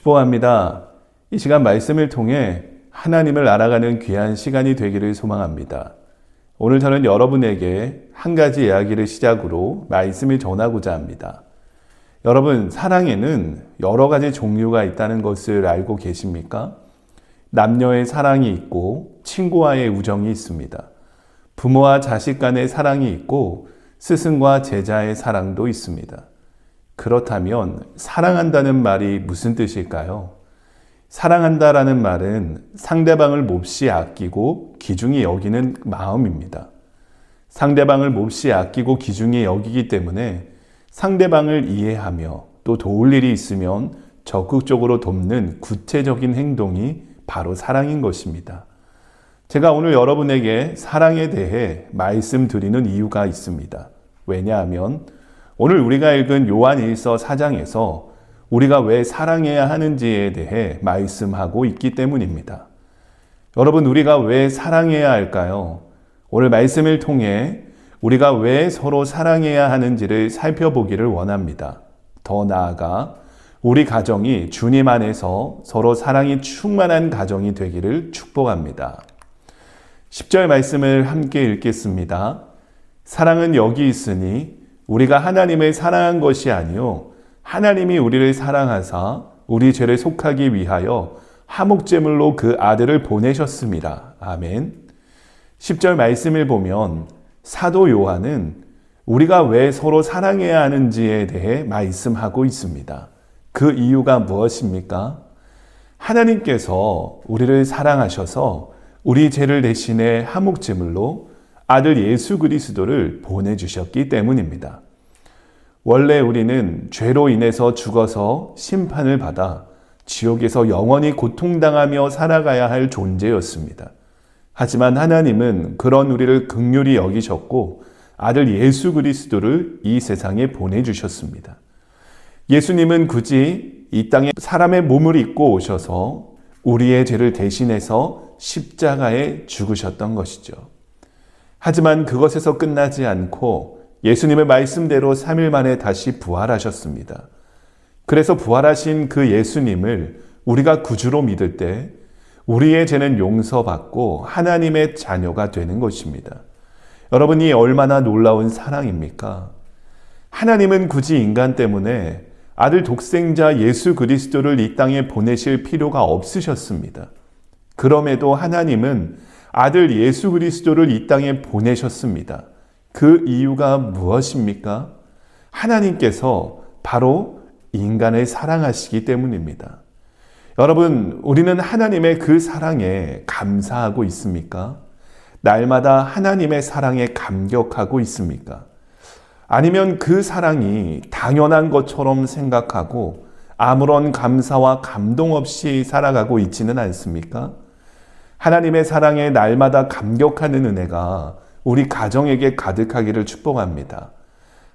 축복합니다. 이 시간 말씀을 통해 하나님을 알아가는 귀한 시간이 되기를 소망합니다. 오늘 저는 여러분에게 한 가지 이야기를 시작으로 말씀을 전하고자 합니다. 여러분, 사랑에는 여러 가지 종류가 있다는 것을 알고 계십니까? 남녀의 사랑이 있고 친구와의 우정이 있습니다. 부모와 자식 간의 사랑이 있고 스승과 제자의 사랑도 있습니다. 그렇다면 사랑한다는 말이 무슨 뜻일까요? 사랑한다라는 말은 상대방을 몹시 아끼고 귀중히 여기는 마음입니다. 상대방을 몹시 아끼고 귀중히 여기기 때문에 상대방을 이해하며 또 도울 일이 있으면 적극적으로 돕는 구체적인 행동이 바로 사랑인 것입니다. 제가 오늘 여러분에게 사랑에 대해 말씀드리는 이유가 있습니다. 왜냐하면 오늘 우리가 읽은 요한일서 4장에서 우리가 왜 사랑해야 하는지에 대해 말씀하고 있기 때문입니다. 여러분, 우리가 왜 사랑해야 할까요? 오늘 말씀을 통해 우리가 왜 서로 사랑해야 하는지를 살펴보기를 원합니다. 더 나아가 우리 가정이 주님 안에서 서로 사랑이 충만한 가정이 되기를 축복합니다. 10절 말씀을 함께 읽겠습니다. 사랑은 여기 있으니 우리가 하나님을 사랑한 것이 아니요 하나님이 우리를 사랑하사 우리 죄를 속하기 위하여 화목제물로 그 아들을 보내셨습니다. 아멘. 10절 말씀을 보면 사도 요한은 우리가 왜 서로 사랑해야 하는지에 대해 말씀하고 있습니다. 그 이유가 무엇입니까? 하나님께서 우리를 사랑하셔서 우리 죄를 대신해 화목제물로 아들 예수 그리스도를 보내주셨기 때문입니다. 원래 우리는 죄로 인해서 죽어서 심판을 받아 지옥에서 영원히 고통당하며 살아가야 할 존재였습니다. 하지만 하나님은 그런 우리를 긍휼히 여기셨고 아들 예수 그리스도를 이 세상에 보내주셨습니다. 예수님은 굳이 이 땅에 사람의 몸을 입고 오셔서 우리의 죄를 대신해서 십자가에 죽으셨던 것이죠. 하지만 그것에서 끝나지 않고 예수님의 말씀대로 3일 만에 다시 부활하셨습니다. 그래서 부활하신 그 예수님을 우리가 구주로 믿을 때 우리의 죄는 용서받고 하나님의 자녀가 되는 것입니다. 여러분이 얼마나 놀라운 사랑입니까? 하나님은 굳이 인간 때문에 아들 독생자 예수 그리스도를 이 땅에 보내실 필요가 없으셨습니다. 그럼에도 하나님은 아들 예수 그리스도를 이 땅에 보내셨습니다. 그 이유가 무엇입니까? 하나님께서 바로 인간을 사랑하시기 때문입니다. 여러분, 우리는 하나님의 그 사랑에 감사하고 있습니까? 날마다 하나님의 사랑에 감격하고 있습니까? 아니면 그 사랑이 당연한 것처럼 생각하고 아무런 감사와 감동 없이 살아가고 있지는 않습니까? 하나님의 사랑에 날마다 감격하는 은혜가 우리 가정에게 가득하기를 축복합니다.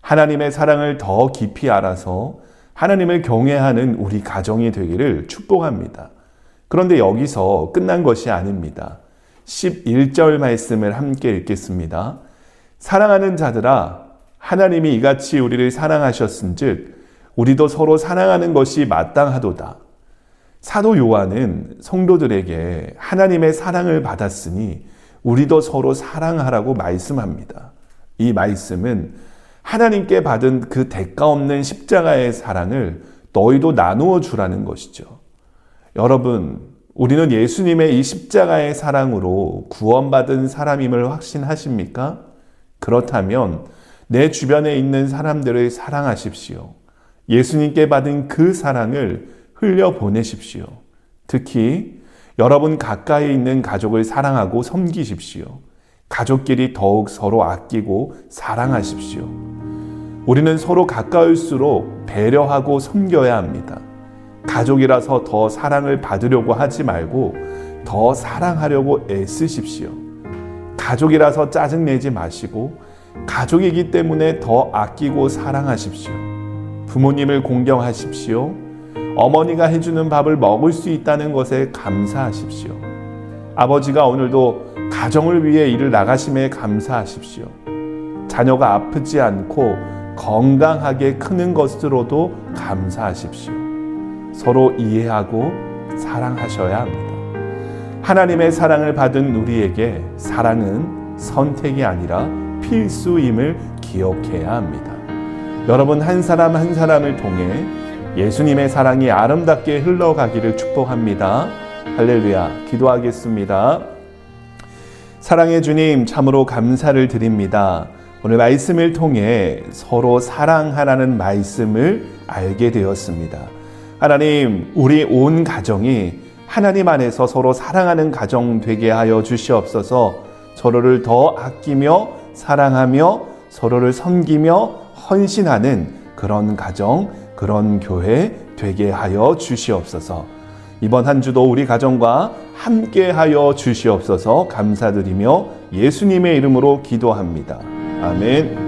하나님의 사랑을 더 깊이 알아서 하나님을 경외하는 우리 가정이 되기를 축복합니다. 그런데 여기서 끝난 것이 아닙니다. 11절 말씀을 함께 읽겠습니다. 사랑하는 자들아, 하나님이 이같이 우리를 사랑하셨은즉 우리도 서로 사랑하는 것이 마땅하도다. 사도 요한은 성도들에게 하나님의 사랑을 받았으니 우리도 서로 사랑하라고 말씀합니다. 이 말씀은 하나님께 받은 그 대가 없는 십자가의 사랑을 너희도 나누어 주라는 것이죠. 여러분, 우리는 예수님의 이 십자가의 사랑으로 구원받은 사람임을 확신하십니까? 그렇다면 내 주변에 있는 사람들을 사랑하십시오. 예수님께 받은 그 사랑을 흘려보내십시오. 특히 여러분 가까이 있는 가족을 사랑하고 섬기십시오. 가족끼리 더욱 서로 아끼고 사랑하십시오. 우리는 서로 가까울수록 배려하고 섬겨야 합니다. 가족이라서 더 사랑을 받으려고 하지 말고 더 사랑하려고 애쓰십시오. 가족이라서 짜증내지 마시고 가족이기 때문에 더 아끼고 사랑하십시오. 부모님을 공경하십시오. 어머니가 해주는 밥을 먹을 수 있다는 것에 감사하십시오. 아버지가 오늘도 가정을 위해 일을 나가심에 감사하십시오. 자녀가 아프지 않고 건강하게 크는 것으로도 감사하십시오. 서로 이해하고 사랑하셔야 합니다. 하나님의 사랑을 받은 우리에게 사랑은 선택이 아니라 필수임을 기억해야 합니다. 여러분 한 사람 한 사람을 통해 예수님의 사랑이 아름답게 흘러가기를 축복합니다. 할렐루야. 기도하겠습니다. 사랑의 주님, 참으로 감사를 드립니다. 오늘 말씀을 통해 서로 사랑하라는 말씀을 알게 되었습니다. 하나님, 우리 온 가정이 하나님 안에서 서로 사랑하는 가정 되게 하여 주시옵소서. 서로를 더 아끼며 사랑하며 서로를 섬기며 헌신하는 그런 가정, 그런 교회 되게 하여 주시옵소서. 이번 한 주도 우리 가정과 함께 하여 주시옵소서. 감사드리며 예수님의 이름으로 기도합니다. 아멘.